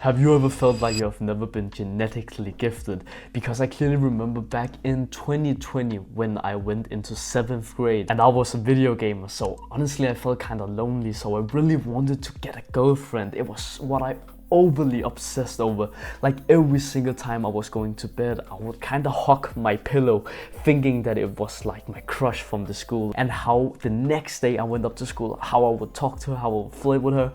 Have you ever felt like you have never been genetically gifted? Because I clearly remember back in 2020 when I went into 7th grade and I was a video gamer, so honestly I felt kind of lonely, so I really wanted to get a girlfriend. It was what I overly obsessed over. Like every single time I was going to bed, I would kind of hug my pillow thinking that it was like my crush from the school, and how the next day I went up to school, how I would talk to her, how I would flirt with her.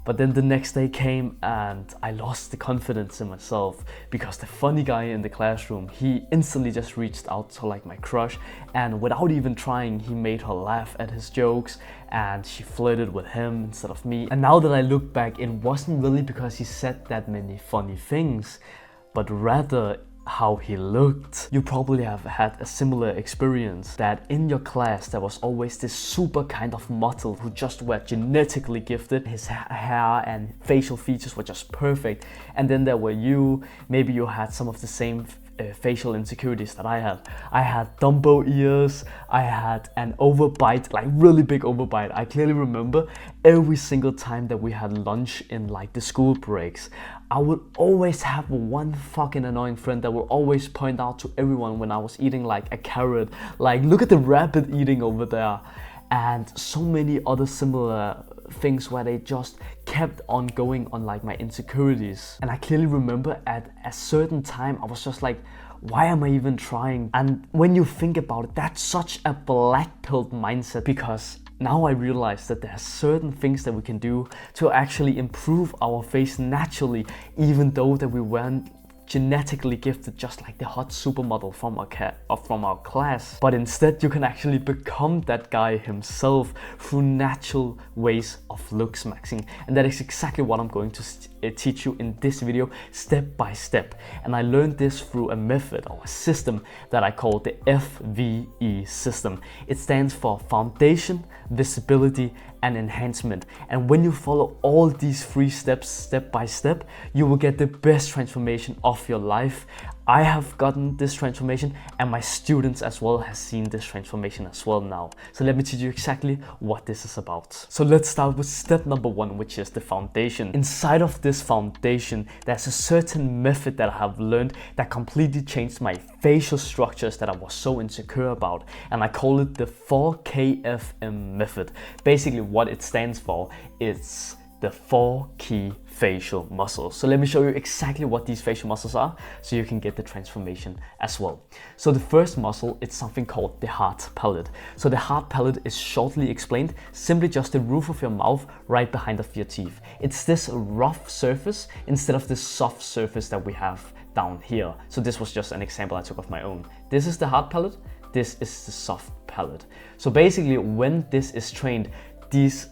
But then the next day came and I lost the confidence in myself because the funny guy in the classroom, he instantly just reached out to like my crush, and without even trying, he made her laugh at his jokes and she flirted with him instead of me. And now that I look back, it wasn't really because he said that many funny things, but rather how he looked. You probably have had a similar experience, that in your class there was always this super kind of model who just were genetically gifted. His hair and facial features were just perfect, and then there were you. Maybe you had some of the same facial insecurities that I had. I had Dumbo ears, I had an overbite, like really big overbite. I clearly remember every single time that we had lunch in like the school breaks, I would always have one fucking annoying friend that would always point out to everyone when I was eating like a carrot, like look at the rabbit eating over there, and so many other similar things where they just kept on going on like my insecurities. And I clearly remember at a certain time I was just like, why am I even trying? And when you think about it, that's such a black-pilled mindset, because now I realize that there are certain things that we can do to actually improve our face naturally, even though that we weren't genetically gifted just like the hot supermodel from our class. But instead you can actually become that guy himself through natural ways of looksmaxxing, and that is exactly what I'm going to teach you in this video, step by step. And I learned this through a method or a system that I call the FVE system. It stands for foundation, visibility, and enhancement. And when you follow all these 3 steps step by step, you will get the best transformation of your life. I have gotten this transformation, and my students as well has seen this transformation as well now. So let me teach you exactly what this is about. So let's start with step number 1, which is the foundation. Inside of this foundation, there's a certain method that I have learned that completely changed my facial structures that I was so insecure about, and I call it the 4KFM method. Basically what it stands for is the 4 key facial muscles. So let me show you exactly what these facial muscles are so you can get the transformation as well. So the first muscle, it's something called the hard palate. So the hard palate is shortly explained simply just the roof of your mouth right behind of your teeth. It's this rough surface instead of this soft surface that we have down here. So this was just an example I took of my own. This is the hard palate, this is the soft palate. So basically when this is trained, these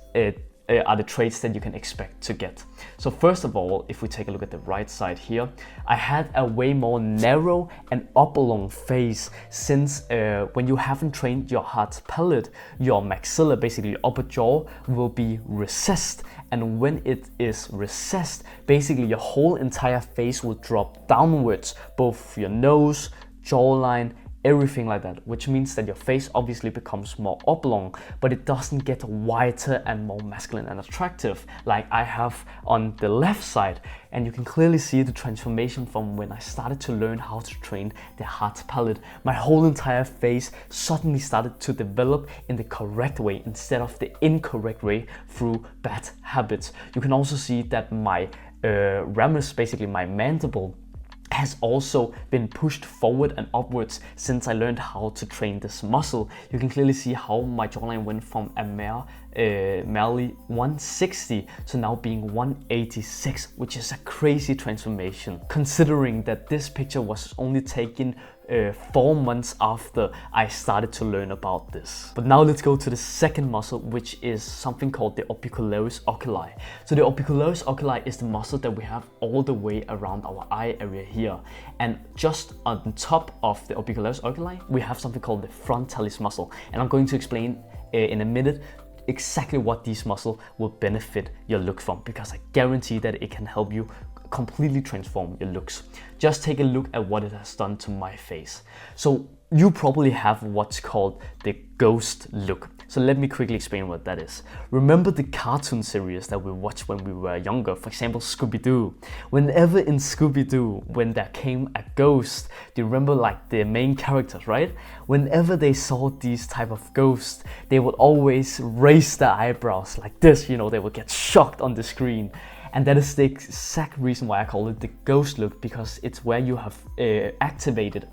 are the traits that you can expect to get. So first of all, if we take a look at the right side here, I had a way more narrow and oblong face, since when you haven't trained your hard palate, your maxilla, basically your upper jaw, will be recessed. And when it is recessed, basically your whole entire face will drop downwards, both your nose, jawline, everything like that, which means that your face obviously becomes more oblong, but it doesn't get whiter and more masculine and attractive like I have on the left side. And you can clearly see the transformation from when I started to learn how to train the hard palate. My whole entire face suddenly started to develop in the correct way instead of the incorrect way through bad habits. You can also see that my ramus, basically my mandible, has also been pushed forward and upwards since I learned how to train this muscle. You can clearly see how my jawline went from a merely 160 to now being 186, which is a crazy transformation, considering that this picture was only taken 4 months after I started to learn about this. But now let's go to the second muscle, which is something called the orbicularis oculi. So the orbicularis oculi is the muscle that we have all the way around our eye area here, and just on top of the orbicularis oculi we have something called the frontalis muscle, and I'm going to explain in a minute exactly what these muscles will benefit your look from, because I guarantee that it can help you completely transform your looks. Just take a look at what it has done to my face. So you probably have what's called the ghost look. So let me quickly explain what that is. Remember the cartoon series that we watched when we were younger, for example Scooby-Doo? Whenever in Scooby-Doo, when there came a ghost, do you remember like the main characters, right? Whenever they saw these type of ghosts, they would always raise their eyebrows like this, you know, they would get shocked on the screen. And that is the exact reason why I call it the ghost look, because it's where you have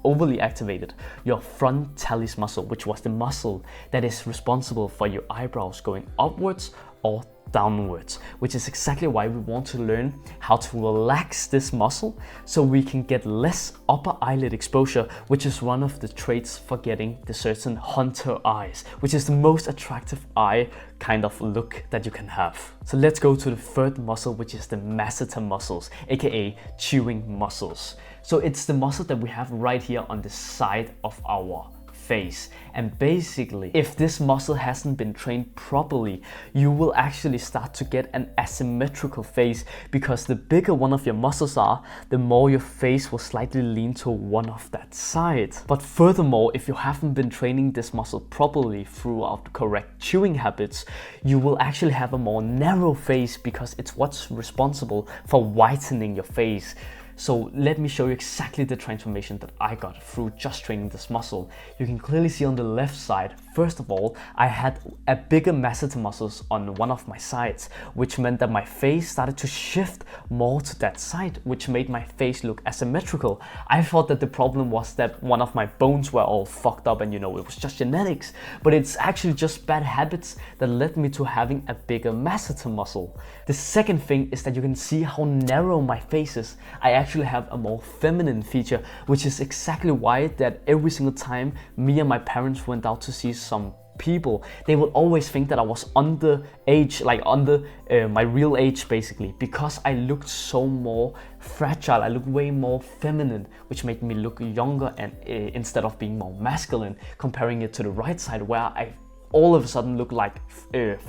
overly activated your frontalis muscle, which was the muscle that is responsible for your eyebrows going upwards or downwards, which is exactly why we want to learn how to relax this muscle so we can get less upper eyelid exposure, which is one of the traits for getting the certain hunter eyes, which is the most attractive eye kind of look that you can have. So let's go to the third muscle, which is the masseter muscles, aka chewing muscles. So it's the muscle that we have right here on the side of our face, and basically if this muscle hasn't been trained properly, you will actually start to get an asymmetrical face, because the bigger one of your muscles are, the more your face will slightly lean to one of that side. But furthermore, if you haven't been training this muscle properly throughout correct chewing habits, you will actually have a more narrow face, because it's what's responsible for whitening your face. So let me show you exactly the transformation that I got through just training this muscle. You can clearly see on the left side, first of all, I had a bigger masseter muscles on one of my sides, which meant that my face started to shift more to that side, which made my face look asymmetrical. I thought that the problem was that one of my bones were all fucked up and, you know, it was just genetics, but it's actually just bad habits that led me to having a bigger masseter muscle. The second thing is that you can see how narrow my face is. I actually have a more feminine feature, which is exactly why that every single time me and my parents went out to see some people, they would always think that I was under age, like under my real age basically, because I looked so more fragile. I looked way more feminine, which made me look younger, and instead of being more masculine, comparing it to the right side where I all of a sudden look like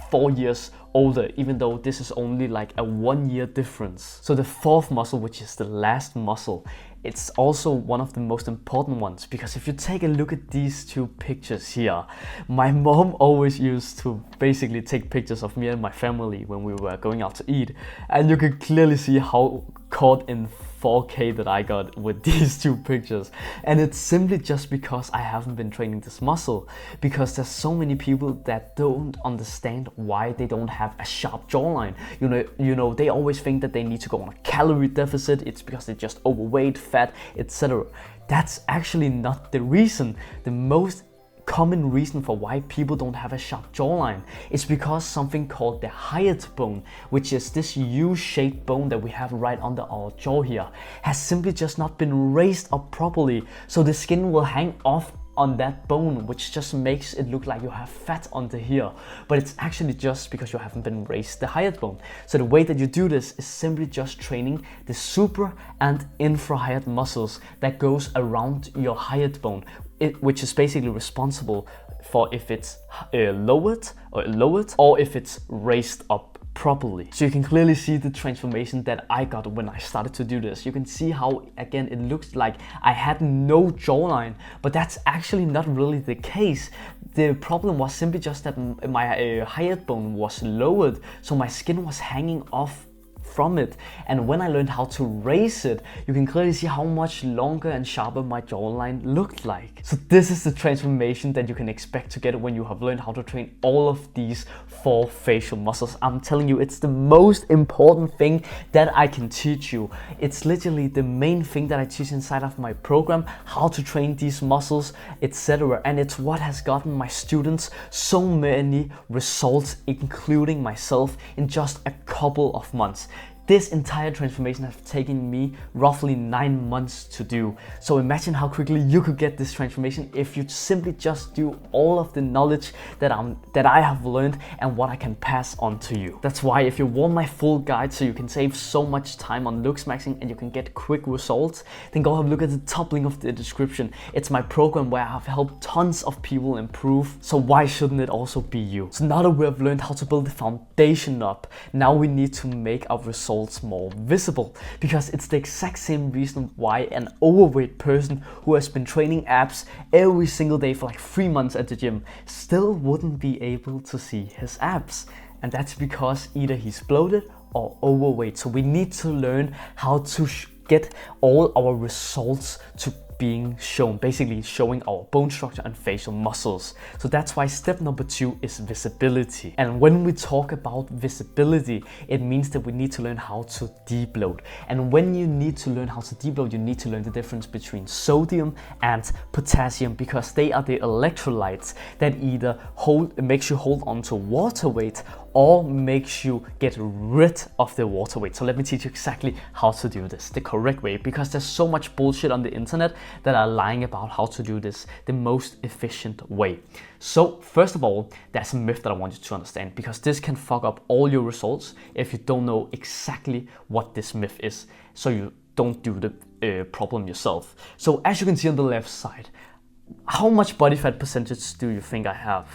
4 years older, even though this is only like a 1 year difference. So the fourth muscle, which is the last muscle, it's also one of the most important ones, because if you take a look at these two pictures here, my mom always used to basically take pictures of me and my family when we were going out to eat, and you can clearly see how caught in 4K that I got with these two pictures. And it's simply just because I haven't been training this muscle, because there's so many people that don't understand why they don't have a sharp jawline. You know, they always think that they need to go on a calorie deficit. It's because they're just overweight, fat, etc. That's actually not the reason. The most common reason for why people don't have a sharp jawline is because something called the hyoid bone, which is this U-shaped bone that we have right under our jaw here, has simply just not been raised up properly, so the skin will hang off on that bone, which just makes it look like you have fat under here, but it's actually just because you haven't been raised the hyoid bone. So the way that you do this is simply just training the supra and infrahyoid muscles that goes around your hyoid bone, which is basically responsible for if it's lowered or if it's raised up properly. So you can clearly see the transformation that I got when I started to do this. You can see how, again, it looks like I had no jawline, but that's actually not really the case. The problem was simply just that my hyoid bone was lowered, so my skin was hanging off from it, and when I learned how to raise it, you can clearly see how much longer and sharper my jawline looked like. So this is the transformation that you can expect to get when you have learned how to train all of these 4 facial muscles. I'm telling you, it's the most important thing that I can teach you. It's literally the main thing that I teach inside of my program, how to train these muscles, etc. And it's what has gotten my students so many results, including myself, in just a couple of months. This entire transformation has taken me roughly 9 months to do. So imagine how quickly you could get this transformation if you simply just do all of the knowledge that I have learned and what I can pass on to you. That's why if you want my full guide so you can save so much time on looksmaxxing and you can get quick results, then go have a look at the top link of the description. It's my program where I have helped tons of people improve. So why shouldn't it also be you? So now that we have learned how to build the foundation up, now we need to make our results results more visible, because it's the exact same reason why an overweight person who has been training abs every single day for like 3 months at the gym still wouldn't be able to see his abs. And that's because either he's bloated or overweight. So we need to learn how to get all our results to being shown, basically showing our bone structure and facial muscles. So that's why step number 2 is visibility. And when we talk about visibility, it means that we need to learn how to debloat. And when you need to learn how to debloat, you need to learn the difference between sodium and potassium, because they are the electrolytes that either makes you hold on to water weight or makes you get rid of the water weight. So let me teach you exactly how to do this the correct way, because there's so much bullshit on the internet that are lying about how to do this the most efficient way. So first of all, there's a myth that I want you to understand, because this can fuck up all your results if you don't know exactly what this myth is, so you don't do the problem yourself. So as you can see on the left side, how much body fat percentage do you think I have?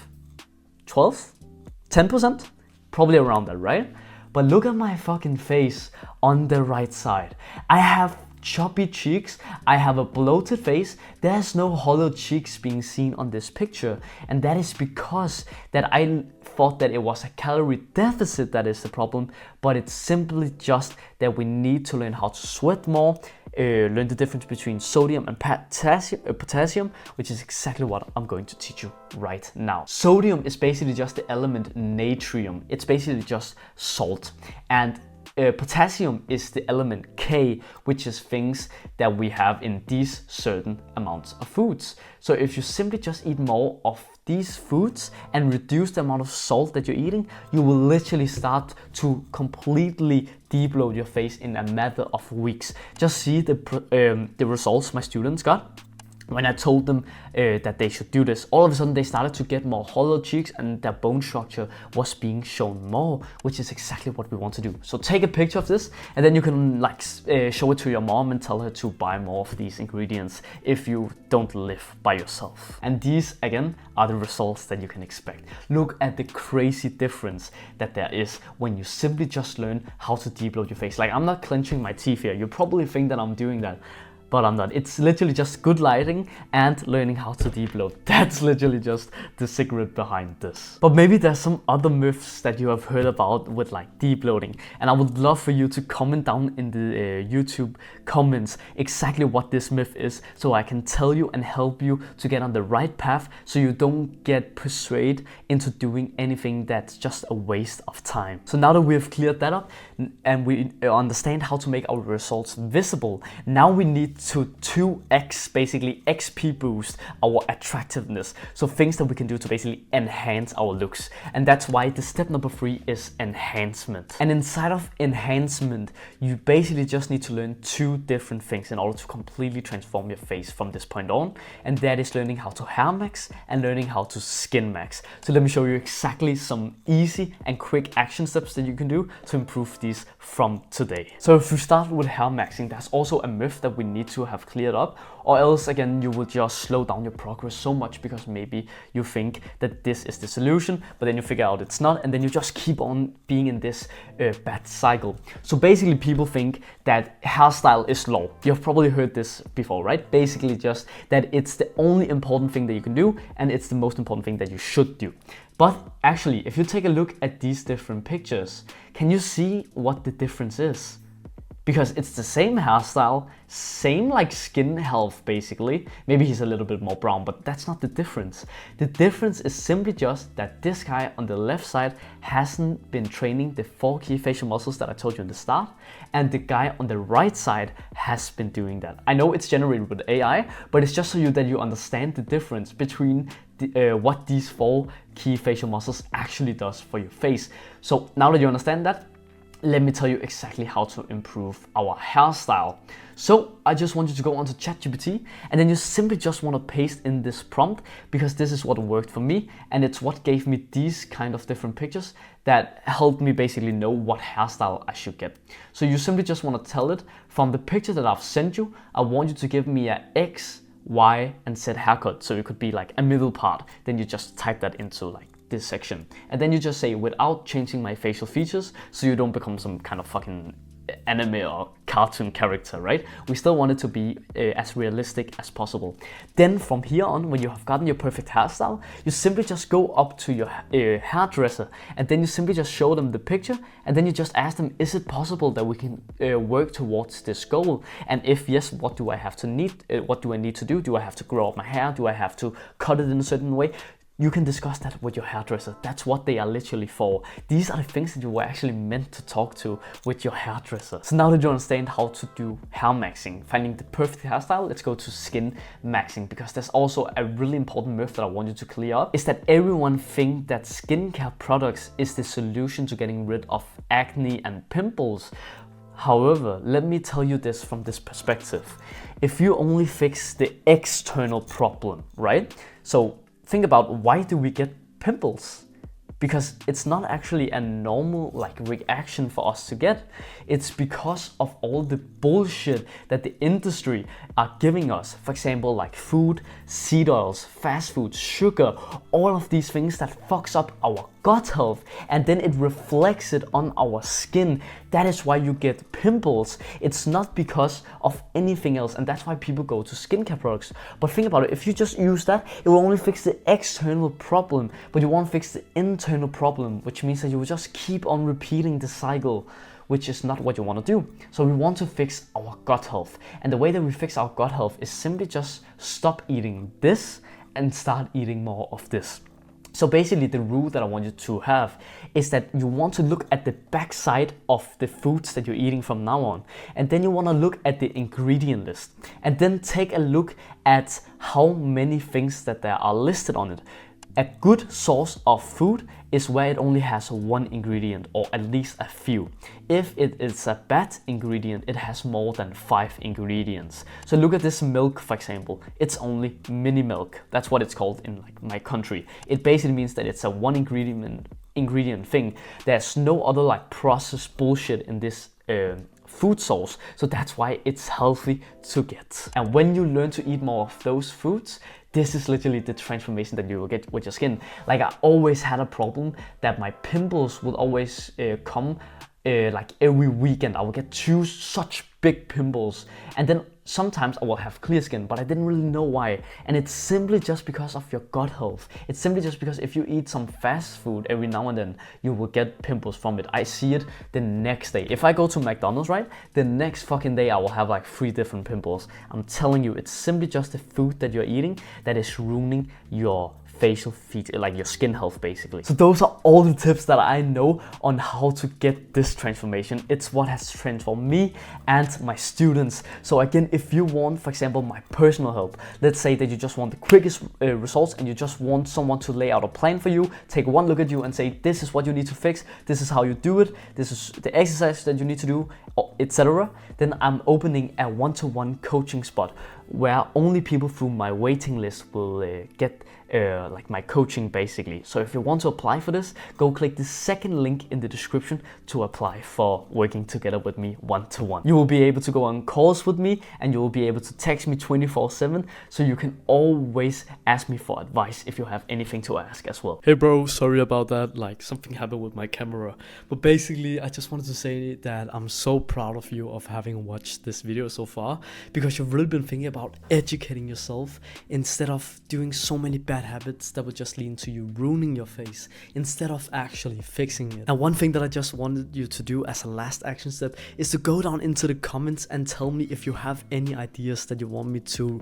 12? 10%? Probably around that, right? But look at my fucking face on the right side. I have chubby cheeks, I have a bloated face, there's no hollow cheeks being seen on this picture. And that is because that I thought that it was a calorie deficit that is the problem, but it's simply just that we need to learn how to sweat more, learn the difference between sodium and potassium, which is exactly what I'm going to teach you right now. Sodium is basically just the element natrium. It's basically just salt. And potassium is the element K, which is things that we have in these certain amounts of foods. So if you simply just eat more of these foods and reduce the amount of salt that you're eating, you will literally start to completely debloat your face in a matter of weeks. Just see the results my students got when I told them that they should do this. All of a sudden they started to get more hollow cheeks and their bone structure was being shown more, which is exactly what we want to do. So take a picture of this and then you can show it to your mom and tell her to buy more of these ingredients if you don't live by yourself. And these again are the results that you can expect. Look at the crazy difference that there is when you simply just learn how to debloat your face. Like, I'm not clenching my teeth here. You probably think that I'm doing that, but I'm not. It's literally just good lighting and learning how to debloat. That's literally just the secret behind this. But maybe there's some other myths that you have heard about with like debloating, and I would love for you to comment down in the YouTube comments exactly what this myth is, so I can tell you and help you to get on the right path, so you don't get persuaded into doing anything that's just a waste of time. So now that we have cleared that up and we understand how to make our results visible, now we need to 2x, basically XP boost our attractiveness. So things that we can do to basically enhance our looks. And that's why the step number 3 is enhancement. And inside of enhancement, you basically just need to learn 2 different things in order to completely transform your face from this point on. And that is learning how to hair max and learning how to skin max. So let me show you exactly some easy and quick action steps that you can do to improve these from today. So if we start with hair maxing, that's also a myth that we need to have cleared up, or else again you will just slow down your progress so much, because maybe you think that this is the solution, but then you figure out it's not, and then you just keep on being in this bad cycle. So basically people think that hairstyle is law. You've probably heard this before, right? Basically just that it's the only important thing that you can do, and it's the most important thing that you should do. But actually, if you take a look at these different pictures, can you see what the difference is? Because it's the same hairstyle, same like skin health basically. Maybe he's a little bit more brown, but that's not the difference. The difference is simply just that this guy on the left side hasn't been training the 4 key facial muscles that I told you in the start, and the guy on the right side has been doing that. I know it's generated with AI, but it's just so that you understand the difference between what these 4 key facial muscles actually does for your face. So now that you understand that, let me tell you exactly how to improve our hairstyle. So I just want you to go onto ChatGPT, and then you simply just want to paste in this prompt, because this is what worked for me, and it's what gave me these kind of different pictures that helped me basically know what hairstyle I should get. So you simply just want to tell it, from the picture that I've sent you, I want you to give me a X, Y, and Z haircut. So it could be like a middle part. Then you just type that into like this section, and then you just say, without changing my facial features, so you don't become some kind of fucking anime or cartoon character, right? We still want it to be as realistic as possible. Then from here on, when you have gotten your perfect hairstyle, you simply just go up to your hairdresser, and then you simply just show them the picture, and then you just ask them, is it possible that we can work towards this goal? And if yes, what do I have to what do I need to do? Do I have to grow up my hair? Do I have to cut it in a certain way? You can discuss that with your hairdresser. That's what they are literally for. These are the things that you were actually meant to talk to with your hairdresser. So now that you understand how to do hair maxing, finding the perfect hairstyle, let's go to skin maxing, because there's also a really important myth that I want you to clear up, is that everyone thinks that skincare products is the solution to getting rid of acne and pimples. However, let me tell you this from this perspective. If you only fix the external problem, right? So think about, why do we get pimples? Because it's not actually a normal reaction for us to get. It's because of all the bullshit that the industry are giving us. For example, like food, seed oils, fast food, sugar, all of these things that fucks up our gut health, and then it reflects it on our skin. That is why you get pimples. It's not because of anything else, and that's why people go to skincare products. But think about it, if you just use that, it will only fix the external problem, but you won't fix the internal problem, which means that you will just keep on repeating the cycle, which is not what you want to do. So we want to fix our gut health. And the way that we fix our gut health is simply just stop eating this and start eating more of this. So basically the rule that I want you to have is that you want to look at the backside of the foods that you're eating from now on. And then you want to look at the ingredient list. And then take a look at how many things that there are listed on it. A good source of food is where it only has one ingredient, or at least a few. If it is a bad ingredient, it has more than 5 ingredients. So look at this milk, for example. It's only mini milk. That's what it's called in my country. It basically means that it's a one ingredient thing. There's no other processed bullshit in this food source, so that's why it's healthy to get. And when you learn to eat more of those foods, this is literally the transformation that you will get with your skin. I always had a problem that my pimples would always come every weekend. I would get such big pimples, and then sometimes I will have clear skin, but I didn't really know why. And it's simply just because of your gut health. It's simply just because if you eat some fast food every now and then, you will get pimples from it. I see it the next day. If I go to McDonald's, right, the next fucking day I will have 3 different pimples. I'm telling you, it's simply just the food that you're eating that is ruining your facial feature, your skin health basically. So those are all the tips that I know on how to get this transformation. It's what has transformed me and my students. So again, if you want, for example, my personal help, let's say that you just want the quickest results and you just want someone to lay out a plan for you, take one look at you and say, this is what you need to fix, this is how you do it, this is the exercise that you need to do, etc. Then I'm opening a one-to-one coaching spot where only people through my waiting list will get my coaching basically. So if you want to apply for this, go click the second link in the description to apply for working together with me one-to-one. You will be able to go on calls with me, and you will be able to text me 24/7, so you can always ask me for advice if you have anything to ask as well. Hey bro, sorry about that, something happened with my camera. But basically I just wanted to say that I'm so proud of you of having watched this video so far, because you've really been thinking about educating yourself instead of doing so many bad habits that would just lead to you ruining your face instead of actually fixing it. Now, one thing that I just wanted you to do as a last action step is to go down into the comments and tell me if you have any ideas that you want me to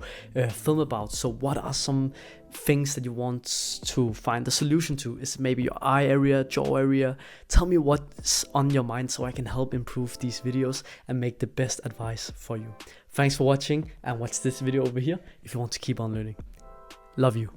film about. So what are some things that you want to find the solution to? Is it maybe your eye area, jaw area? Tell me what's on your mind so I can help improve these videos and make the best advice for you. Thanks for watching, and watch this video over here if you want to keep on learning. Love you.